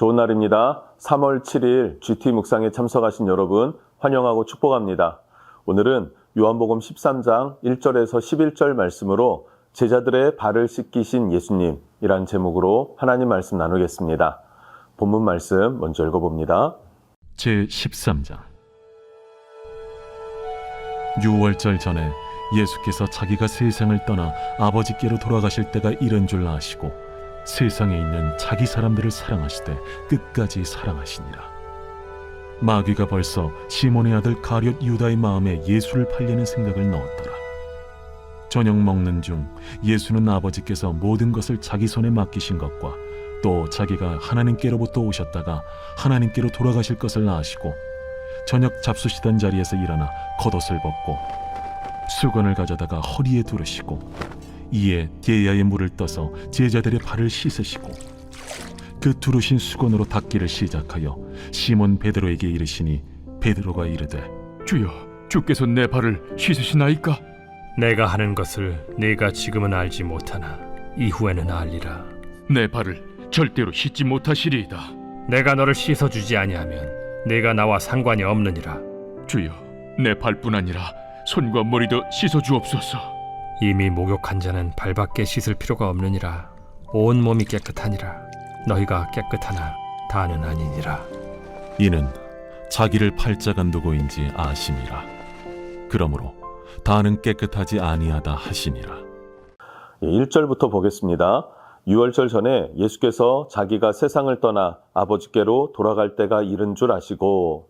좋은 날입니다. 3월 7일 GT 묵상에 참석하신 여러분 환영하고 축복합니다. 오늘은 요한복음 13장 1절에서 11절 말씀으로 제자들의 발을 씻기신 예수님이란 제목으로 하나님 말씀 나누겠습니다. 본문 말씀 먼저 읽어봅니다. 제13장 6월절 전에 예수께서 자기가 세상을 떠나 아버지께로 돌아가실 때가 이른 줄 아시고 세상에 있는 자기 사람들을 사랑하시되 끝까지 사랑하시니라. 마귀가 벌써 시몬의 아들 가룟 유다의 마음에 예수를 팔려는 생각을 넣었더라. 저녁 먹는 중 예수는 아버지께서 모든 것을 자기 손에 맡기신 것과 또 자기가 하나님께로부터 오셨다가 하나님께로 돌아가실 것을 아시고 저녁 잡수시던 자리에서 일어나 겉옷을 벗고 수건을 가져다가 허리에 두르시고 이에 게야의 물을 떠서 제자들의 발을 씻으시고 그 두르신 수건으로 닦기를 시작하여 시몬 베드로에게 이르시니 베드로가 이르되 주여, 주께서 내 발을 씻으시나이까? 내가 하는 것을 네가 지금은 알지 못하나 이후에는 알리라. 내 발을 절대로 씻지 못하시리이다. 내가 너를 씻어주지 아니하면 네가 나와 상관이 없느니라. 주여, 내 발뿐 아니라 손과 머리도 씻어주옵소서. 이미 목욕한 자는 발밖에 씻을 필요가 없느니라. 온 몸이 깨끗하니라. 너희가 깨끗하나 다는 아니니라. 이는 자기를 팔자간 누구인지 아심이라. 그러므로 다는 깨끗하지 아니하다 하시니라. 1절부터 보겠습니다. 6월절 전에 예수께서 자기가 세상을 떠나 아버지께로 돌아갈 때가 이른 줄 아시고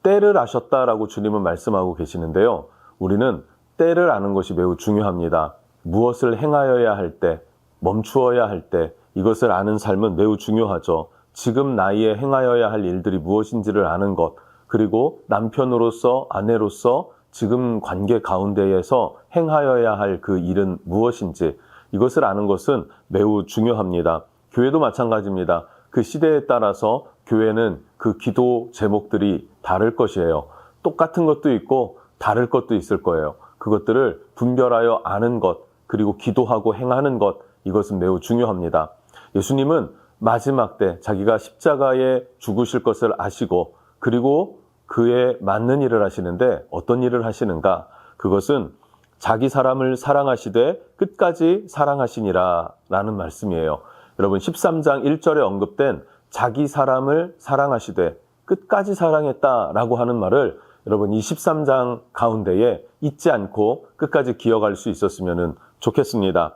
때를 아셨다라고 주님은 말씀하고 계시는데요. 우리는 때를 아는 것이 매우 중요합니다. 무엇을 행하여야 할 때, 멈추어야 할 때 이것을 아는 삶은 매우 중요하죠. 지금 나이에 행하여야 할 일들이 무엇인지를 아는 것, 그리고 남편으로서 아내로서 지금 관계 가운데에서 행하여야 할 그 일은 무엇인지 이것을 아는 것은 매우 중요합니다. 교회도 마찬가지입니다. 그 시대에 따라서 교회는 그 기도 제목들이 다를 것이에요. 똑같은 것도 있고 다를 것도 있을 거예요. 그것들을 분별하여 아는 것, 그리고 기도하고 행하는 것, 이것은 매우 중요합니다. 예수님은 마지막 때 자기가 십자가에 죽으실 것을 아시고 그리고 그에 맞는 일을 하시는데 어떤 일을 하시는가? 그것은 자기 사람을 사랑하시되 끝까지 사랑하시니라 라는 말씀이에요. 여러분 13장 1절에 언급된 자기 사람을 사랑하시되 끝까지 사랑했다라고 하는 말을 여러분 이 13장 가운데에 잊지 않고 끝까지 기억할 수 있었으면 좋겠습니다.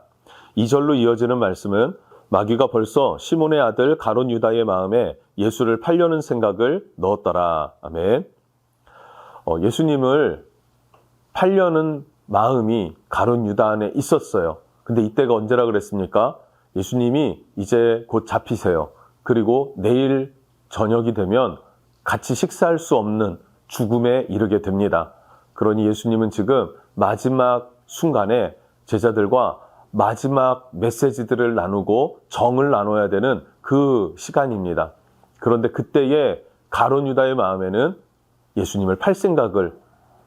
2절로 이어지는 말씀은 마귀가 벌써 시몬의 아들 가룟 유다의 마음에 예수를 팔려는 생각을 넣었더라. 아멘. 예수님을 팔려는 마음이 가룟 유다 안에 있었어요. 근데 이때가 언제라 그랬습니까? 예수님이 이제 곧 잡히세요. 그리고 내일 저녁이 되면 같이 식사할 수 없는 죽음에 이르게 됩니다. 그러니 예수님은 지금 마지막 순간에 제자들과 마지막 메시지들을 나누고 정을 나눠야 되는 그 시간입니다. 그런데 그때에 가룟 유다의 마음에는 예수님을 팔 생각을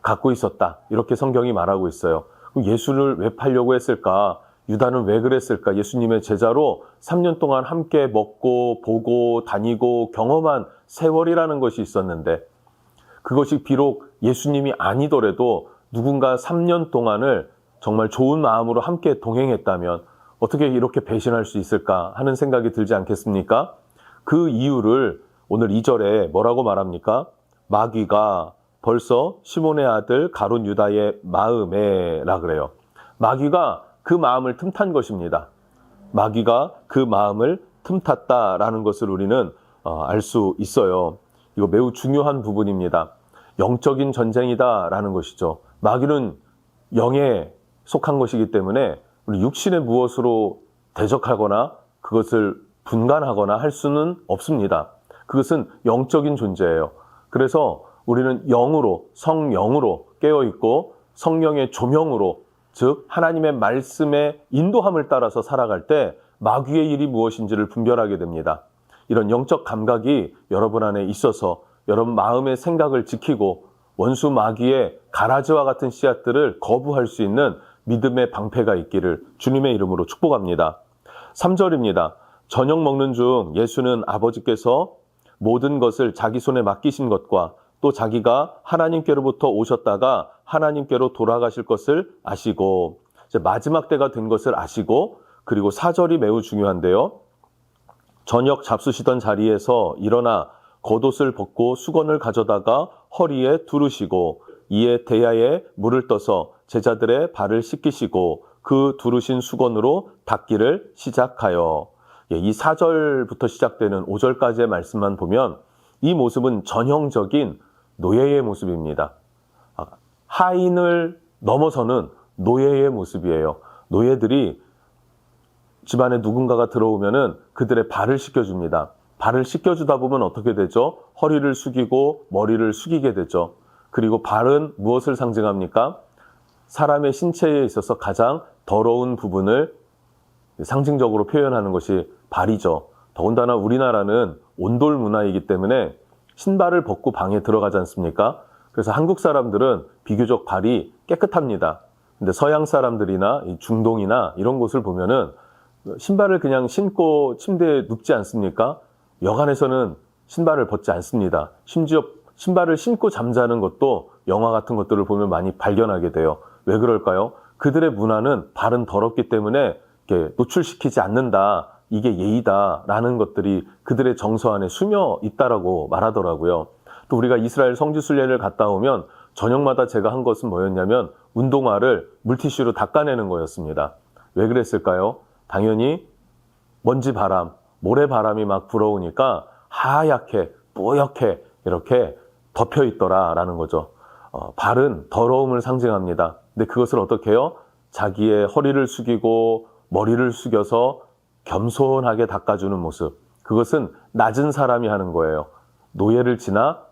갖고 있었다. 이렇게 성경이 말하고 있어요. 예수를 왜 팔려고 했을까? 유다는 왜 그랬을까? 예수님의 제자로 3년 동안 함께 먹고 보고 다니고 경험한 세월이라는 것이 있었는데 그것이 비록 예수님이 아니더라도 누군가 3년 동안을 정말 좋은 마음으로 함께 동행했다면 어떻게 이렇게 배신할 수 있을까 하는 생각이 들지 않겠습니까? 그 이유를 오늘 2절에 뭐라고 말합니까? 마귀가 벌써 시몬의 아들 가룟 유다의 마음에라 그래요. 마귀가 그 마음을 틈탄 것입니다. 마귀가 그 마음을 틈탔다라는 것을 우리는 알 수 있어요. 이거 매우 중요한 부분입니다. 영적인 전쟁이다라는 것이죠. 마귀는 영에 속한 것이기 때문에 우리 육신의 무엇으로 대적하거나 그것을 분간하거나 할 수는 없습니다. 그것은 영적인 존재예요. 그래서 우리는 영으로, 성령으로 깨어있고 성령의 조명으로, 즉 하나님의 말씀의 인도함을 따라서 살아갈 때 마귀의 일이 무엇인지를 분별하게 됩니다. 이런 영적 감각이 여러분 안에 있어서 여러분 마음의 생각을 지키고 원수 마귀의 가라지와 같은 씨앗들을 거부할 수 있는 믿음의 방패가 있기를 주님의 이름으로 축복합니다. 3절입니다. 저녁 먹는 중 예수는 아버지께서 모든 것을 자기 손에 맡기신 것과 또 자기가 하나님께로부터 오셨다가 하나님께로 돌아가실 것을 아시고 이제 마지막 때가 된 것을 아시고 그리고 4절이 매우 중요한데요. 저녁 잡수시던 자리에서 일어나 겉옷을 벗고 수건을 가져다가 허리에 두르시고 이에 대야에 물을 떠서 제자들의 발을 씻기시고 그 두르신 수건으로 닦기를 시작하여 이 4절부터 시작되는 5절까지의 말씀만 보면 이 모습은 전형적인 노예의 모습입니다. 하인을 넘어서는 노예의 모습이에요. 노예들이 집안에 누군가가 들어오면은 그들의 발을 씻겨줍니다. 발을 씻겨주다 보면 어떻게 되죠? 허리를 숙이고 머리를 숙이게 되죠. 그리고 발은 무엇을 상징합니까? 사람의 신체에 있어서 가장 더러운 부분을 상징적으로 표현하는 것이 발이죠. 더군다나 우리나라는 온돌 문화이기 때문에 신발을 벗고 방에 들어가지 않습니까? 그래서 한국 사람들은 비교적 발이 깨끗합니다. 근데 서양 사람들이나 중동이나 이런 곳을 보면은 신발을 그냥 신고 침대에 눕지 않습니까? 여간에서는 신발을 벗지 않습니다. 심지어 신발을 신고 잠자는 것도 영화 같은 것들을 보면 많이 발견하게 돼요. 왜 그럴까요? 그들의 문화는 발은 더럽기 때문에 이렇게 노출시키지 않는다. 이게 예의다라는 것들이 그들의 정서 안에 스며 있다라고 말하더라고요. 또 우리가 이스라엘 성지순례를 갔다 오면 저녁마다 제가 한 것은 뭐였냐면 운동화를 물티슈로 닦아내는 거였습니다. 왜 그랬을까요? 당연히 먼지 바람, 모래 바람이 막 불어오니까 하얗게, 뿌옇게 이렇게 덮여 있더라라는 거죠. 발은 더러움을 상징합니다. 근데 그것을 어떻게 해요? 자기의 허리를 숙이고 머리를 숙여서 겸손하게 닦아주는 모습. 그것은 낮은 사람이 하는 거예요. 노예를 지나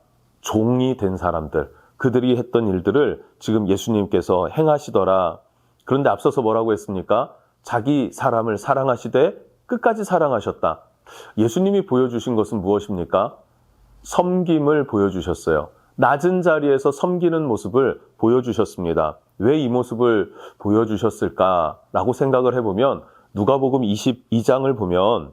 종이 된 사람들. 그들이 했던 일들을 지금 예수님께서 행하시더라. 그런데 앞서서 뭐라고 했습니까? 자기 사람을 사랑하시되 끝까지 사랑하셨다. 예수님이 보여주신 것은 무엇입니까? 섬김을 보여주셨어요. 낮은 자리에서 섬기는 모습을 보여주셨습니다. 왜 이 모습을 보여주셨을까라고 생각을 해보면 누가복음 22장을 보면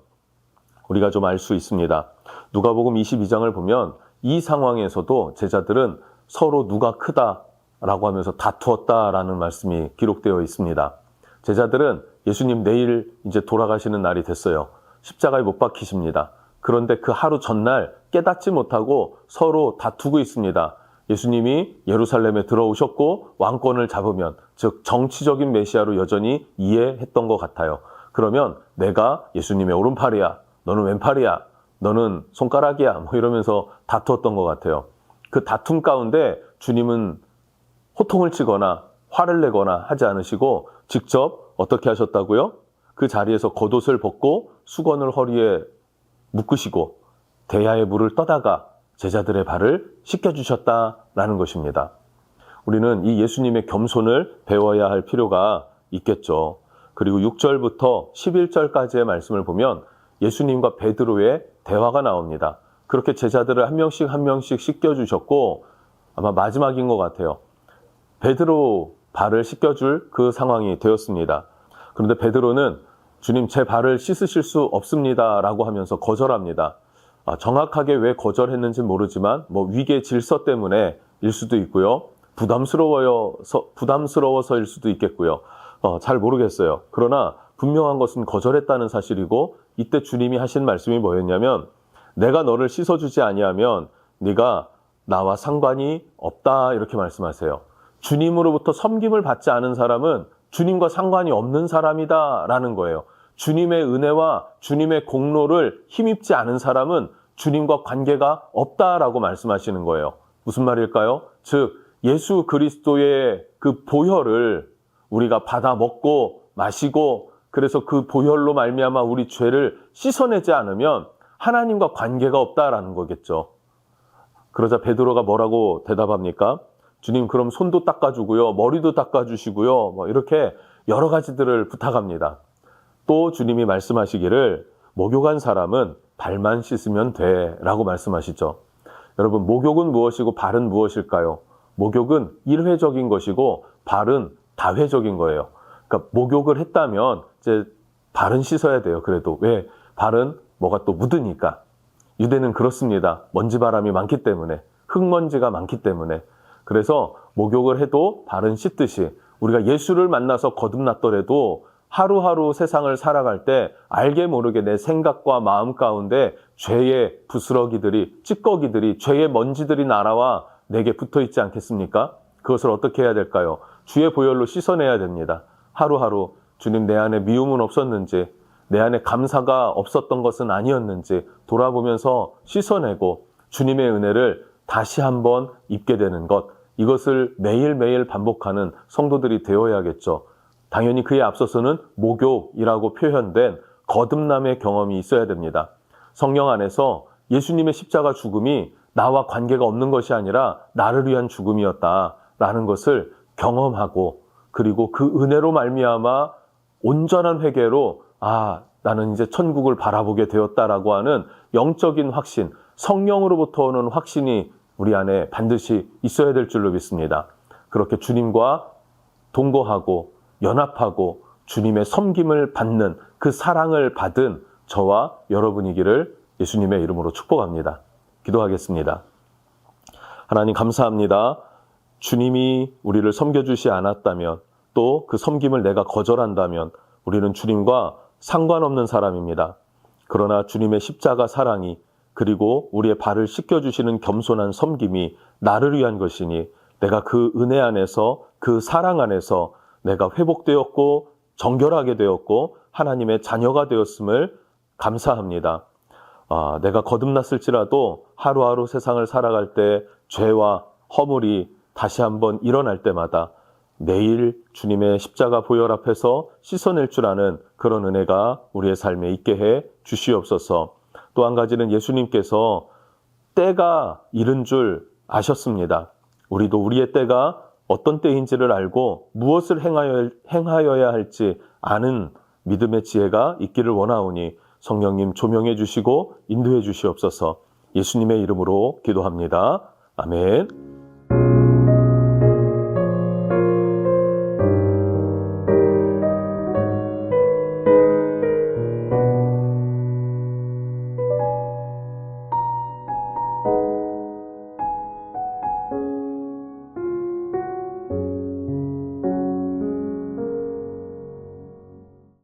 우리가 좀 알 수 있습니다. 누가복음 22장을 보면 이 상황에서도 제자들은 서로 누가 크다라고 하면서 다투었다라는 말씀이 기록되어 있습니다. 제자들은 예수님 내일 이제 돌아가시는 날이 됐어요. 십자가에 못 박히십니다. 그런데 그 하루 전날 깨닫지 못하고 서로 다투고 있습니다. 예수님이 예루살렘에 들어오셨고 왕권을 잡으면, 즉 정치적인 메시아로 여전히 이해했던 것 같아요. 그러면 내가 예수님의 오른팔이야, 너는 왼팔이야, 너는 손가락이야, 뭐 이러면서 다투었던 것 같아요. 그 다툼 가운데 주님은 호통을 치거나 화를 내거나 하지 않으시고 직접 어떻게 하셨다고요? 그 자리에서 겉옷을 벗고 수건을 허리에 묶으시고 대야의 물을 떠다가 제자들의 발을 씻겨주셨다라는 것입니다. 우리는 이 예수님의 겸손을 배워야 할 필요가 있겠죠. 그리고 6절부터 11절까지의 말씀을 보면 예수님과 베드로의 대화가 나옵니다. 그렇게 제자들을 한 명씩 씻겨주셨고 아마 마지막인 것 같아요. 베드로 발을 씻겨줄 그 상황이 되었습니다. 그런데 베드로는 주님 제 발을 씻으실 수 없습니다 라고 하면서 거절합니다. 정확하게 왜 거절했는지 모르지만 뭐 위계 질서 때문에 일 수도 있고요. 부담스러워서일 수도 있겠고요. 잘 모르겠어요. 그러나 분명한 것은 거절했다는 사실이고 이때 주님이 하신 말씀이 뭐였냐면 내가 너를 씻어주지 아니하면 네가 나와 상관이 없다 이렇게 말씀하세요. 주님으로부터 섬김을 받지 않은 사람은 주님과 상관이 없는 사람이다 라는 거예요. 주님의 은혜와 주님의 공로를 힘입지 않은 사람은 주님과 관계가 없다라고 말씀하시는 거예요. 무슨 말일까요? 즉 예수 그리스도의 그 보혈을 우리가 받아 먹고 마시고 그래서 그 보혈로 말미암아 우리 죄를 씻어내지 않으면 하나님과 관계가 없다라는 거겠죠. 그러자 베드로가 뭐라고 대답합니까? 주님 그럼 손도 닦아주고요. 머리도 닦아주시고요. 뭐 이렇게 여러 가지들을 부탁합니다. 또 주님이 말씀하시기를 목욕한 사람은 발만 씻으면 돼 라고 말씀하시죠. 여러분 목욕은 무엇이고 발은 무엇일까요? 목욕은 일회적인 것이고 발은 다회적인 거예요. 그러니까 목욕을 했다면 이제 발은 씻어야 돼요. 그래도 왜 발은 뭐가 또 묻으니까. 유대는 그렇습니다. 먼지바람이 많기 때문에, 흙먼지가 많기 때문에. 그래서 목욕을 해도 발은 씻듯이 우리가 예수를 만나서 거듭났더라도 하루하루 세상을 살아갈 때 알게 모르게 내 생각과 마음 가운데 죄의 부스러기들이, 찌꺼기들이, 죄의 먼지들이 날아와 내게 붙어 있지 않겠습니까? 그것을 어떻게 해야 될까요? 주의 보혈로 씻어내야 됩니다. 하루하루 주님 내 안에 미움은 없었는지, 내 안에 감사가 없었던 것은 아니었는지 돌아보면서 씻어내고 주님의 은혜를 다시 한번 입게 되는 것, 이것을 매일매일 반복하는 성도들이 되어야겠죠. 당연히 그에 앞서서는 목욕이라고 표현된 거듭남의 경험이 있어야 됩니다. 성령 안에서 예수님의 십자가 죽음이 나와 관계가 없는 것이 아니라 나를 위한 죽음이었다라는 것을 경험하고, 그리고 그 은혜로 말미암아 온전한 회개로 나는 이제 천국을 바라보게 되었다라고 하는 영적인 확신, 성령으로부터 오는 확신이 우리 안에 반드시 있어야 될 줄로 믿습니다. 그렇게 주님과 동거하고 연합하고 주님의 섬김을 받는 그 사랑을 받은 저와 여러분이기를 예수님의 이름으로 축복합니다. 기도하겠습니다. 하나님 감사합니다. 주님이 우리를 섬겨주지 않았다면, 또 그 섬김을 내가 거절한다면 우리는 주님과 상관없는 사람입니다. 그러나 주님의 십자가 사랑이, 그리고 우리의 발을 씻겨주시는 겸손한 섬김이 나를 위한 것이니 내가 그 은혜 안에서, 그 사랑 안에서 내가 회복되었고 정결하게 되었고 하나님의 자녀가 되었음을 감사합니다. 내가 거듭났을지라도 하루하루 세상을 살아갈 때 죄와 허물이 다시 한번 일어날 때마다 매일 주님의 십자가 보혈 앞에서 씻어낼 줄 아는 그런 은혜가 우리의 삶에 있게 해 주시옵소서. 또 한 가지는 예수님께서 때가 이른 줄 아셨습니다. 우리도 우리의 때가 어떤 때인지를 알고 무엇을 행하여야 할지 아는 믿음의 지혜가 있기를 원하오니 성령님 조명해 주시고 인도해 주시옵소서. 예수님의 이름으로 기도합니다. 아멘.